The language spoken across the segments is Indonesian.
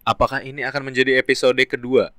Apakah ini akan menjadi episode kedua?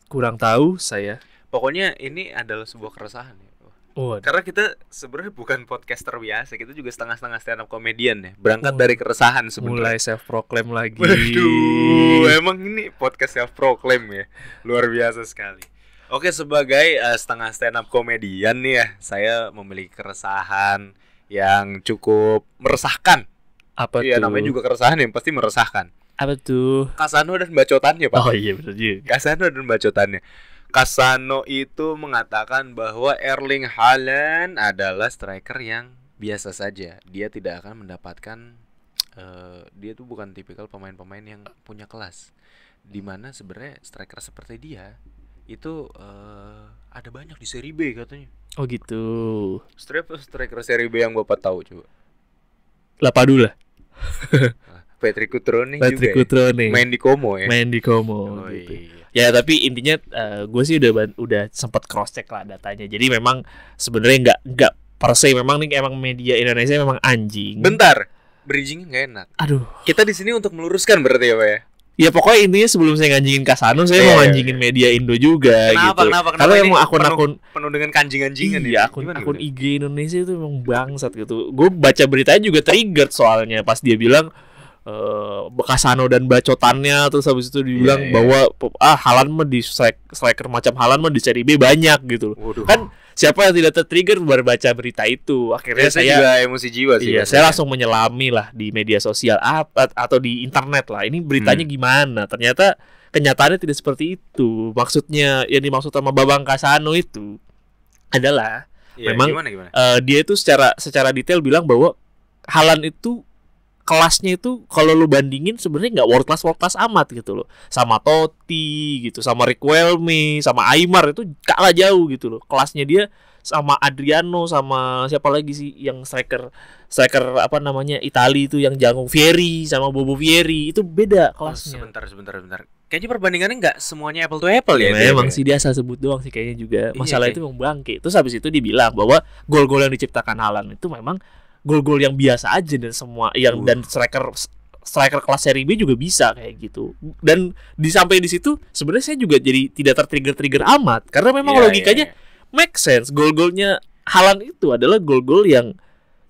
Kurang tahu saya. Pokoknya ini adalah sebuah keresahan ya. Oh, Karena kita sebenarnya bukan podcaster biasa, kita juga setengah-setengah stand up comedian ya. Berangkat dari keresahan mulai sebenarnya. self proclaim lagi. Waduh, emang ini podcast self proclaim ya. Luar biasa sekali. Oke, sebagai setengah stand up comedian nih ya, saya memiliki keresahan yang cukup meresahkan. Apa Iya, tuh? namanya juga keresahan yang pasti meresahkan. Apa tuh? Kasano dan bacotannya, Pak. Oh iya benar juga. Kasano dan bacotannya. Kasano itu mengatakan bahwa Erling Haaland adalah striker yang biasa saja. Dia tidak akan mendapatkan dia tuh bukan tipikal pemain-pemain yang punya kelas. Dimana sebenarnya striker seperti dia itu ada banyak di Serie B katanya. Oh gitu. Striker Serie B yang Bapak tahu coba. Lapadula. Patrick Cutrone Patrick juga. Cutrone. Main di Como ya. Main di Como Oh, gitu. iya. Ya tapi intinya gue sih udah sempat cross check lah datanya. Jadi memang sebenarnya nggak per se memang nih emang media Indonesia memang anjing. Bentar, bridgingnya nggak enak. Aduh. Kita di sini untuk meluruskan berarti ya, Pak ya. Ya pokoknya intinya sebelum saya nganjingin Kasano, saya mau nganjingin media Indo juga Kenapa, gitu. kenapa Karena ini emang akun-akun penuh dengan kanjing-kanjingan iya, akun IG Indonesia itu emang bangsat gitu. Gue baca beritanya juga triggered soalnya pas dia bilang Kasano dan bacotannya, terus habis itu dibilang bahwa Haaland mah di striker macam Haaland mah di Serie B banyak gitu. Waduh. Kan siapa yang tidak tertrigger baru baca berita itu. Akhirnya saya juga emosi jiwa sih. Iya, saya langsung menyelami lah di media sosial atau di internet lah. Ini beritanya gimana? Ternyata kenyataannya tidak seperti itu. Maksudnya yang dimaksud sama Babang Kasano itu adalah memang gimana? Dia itu secara detail bilang bahwa Haaland itu kelasnya itu kalau lu bandingin sebenarnya nggak world class amat gitu loh, sama Totti gitu, sama Riquelme, sama Aimar itu kalah jauh gitu loh kelasnya dia, sama Adriano, sama siapa lagi sih yang striker apa namanya Itali itu yang jago, Vieri, sama Bobo Vieri, itu beda kelasnya. Sebentar. Kayaknya perbandingannya nggak semuanya apple to apple ya. Memang sih dia asal sebut doang sih kayaknya juga. Masalah itu memang bangke. Terus habis itu dibilang bahwa gol-gol yang diciptakan Haaland itu memang gol-gol yang biasa aja dan semua yang dan striker kelas Serie B juga bisa kayak gitu. Dan sampai di situ sebenarnya saya juga jadi tidak tertrigger amat karena memang logikanya make sense. Gol-golnya Haaland itu adalah gol-gol yang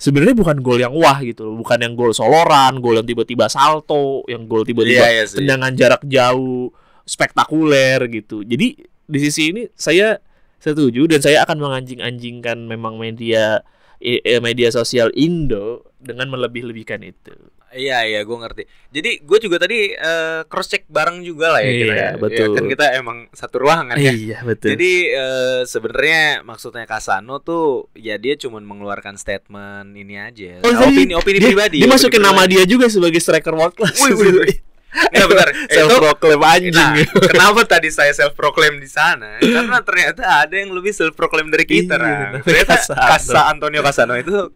sebenarnya bukan gol yang wah gitu, bukan yang gol soloran, gol yang tiba-tiba salto, yang gol tiba-tiba tendangan jarak jauh spektakuler gitu. Jadi di sisi ini saya setuju dan saya akan menganjing-anjingkan memang media sosial Indo dengan melebih-lebihkan itu. Iya, gue ngerti. Jadi gue juga tadi cross check bareng juga lah ya kita. Iya, betul. Ya, kan kita emang satu ruangan ya. Iya, betul. Jadi sebenarnya maksudnya Kasano tuh ya dia cuma mengeluarkan statement ini aja. Opini pribadi. Dia masukin nama dia juga sebagai striker world class. Nggak benar. Self proclaim anjing. Nah, kenapa tadi saya self proclaim di sana? Karena ternyata ada yang lebih self proclaim dari kita. Ternyata Antonio Kasano itu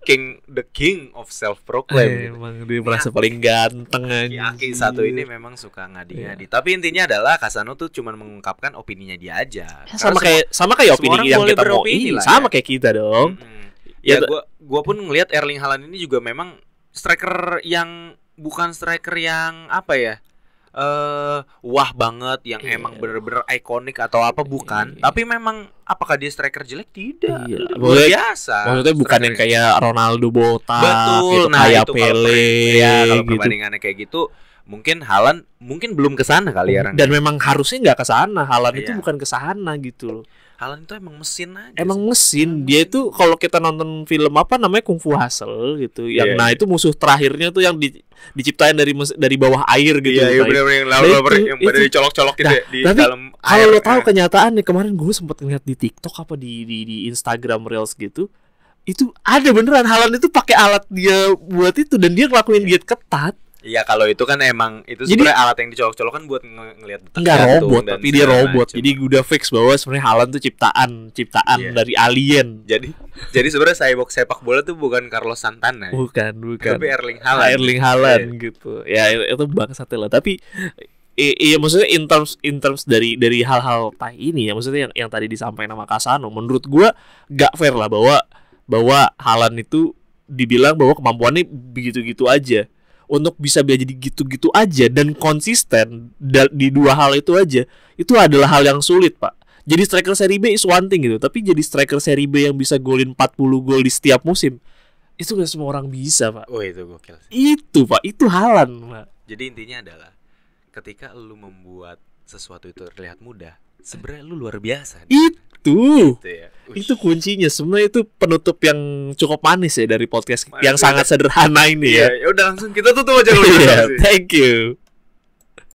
the king of self proclaim. Emang dia merasa paling ganteng aja. Aki satu ini memang suka ngadi-ngadi. Tapi intinya adalah Kasano tuh cuma mengungkapkan opininya dia aja. Sama kayak opini yang kita mau. Sama kayak kita dong. Ya gua pun ngelihat Erling Haaland ini juga memang striker yang bukan striker yang apa ya, wah banget, yang emang bener-bener ikonik atau apa, bukan. Tapi memang apakah dia striker jelek? Tidak. Luar biasa. Maksudnya bukan yang kayak Ronaldo botak. Betul. Gitu, Nah kayak itu Pele. Kalau gitu. perbandingannya kayak gitu, mungkin Haaland belum kesana kali ya. Dan memang harusnya nggak kesana. Haaland itu bukan kesana gitu loh. Haaland itu emang mesin aja. Emang mesin. Dia itu kalau kita nonton film apa namanya Kung Fu Hustle gitu, yang nah itu musuh terakhirnya tuh yang diciptain dari bawah air gitu. Iya, benar-benar yang pada dicolok-colok gitu ya, di dalam air. Kalau lo tahu kenyataan nih, kemarin gue sempat ngeliat di TikTok apa di Instagram Reels gitu. Itu ada beneran Haaland itu pakai alat dia buat itu dan dia ngelakuin diet ketat. Iya, kalau itu kan emang itu sebenarnya alat yang dicolok-colok kan buat ngelihat detak. Enggak robot, tapi dia robot. Jadi udah fix bahwa sebenarnya Haaland tuh ciptaan dari alien. Jadi sebenarnya sepak bola tuh bukan Carlos Santana. Bukan. Tapi Erling Haaland gitu. Ya itu bangsat lah. Tapi iya maksudnya in terms dari hal-hal tai ini ya, maksudnya yang tadi disampaikan sama Kasano, menurut gua gak fair lah bahwa Haaland itu dibilang bahwa kemampuannya begitu-gitu aja. untuk bisa jadi gitu-gitu aja dan konsisten di dua hal itu aja, itu adalah hal yang sulit, Pak. Jadi striker Serie B is one thing gitu, tapi jadi striker Serie B yang bisa golin 40 gol di setiap musim, itu gak semua orang bisa, Pak. Oh, itu gokil sih. Itu, Pak, itu Haaland, Pak. Jadi intinya adalah ketika lu membuat sesuatu itu terlihat mudah, sebenarnya lu luar biasa. Itu ya. Itu kuncinya. Sebenarnya itu penutup yang cukup manis ya dari podcast yang sangat sederhana ini ya. Ya udah langsung kita tutup aja dulu. Thank you.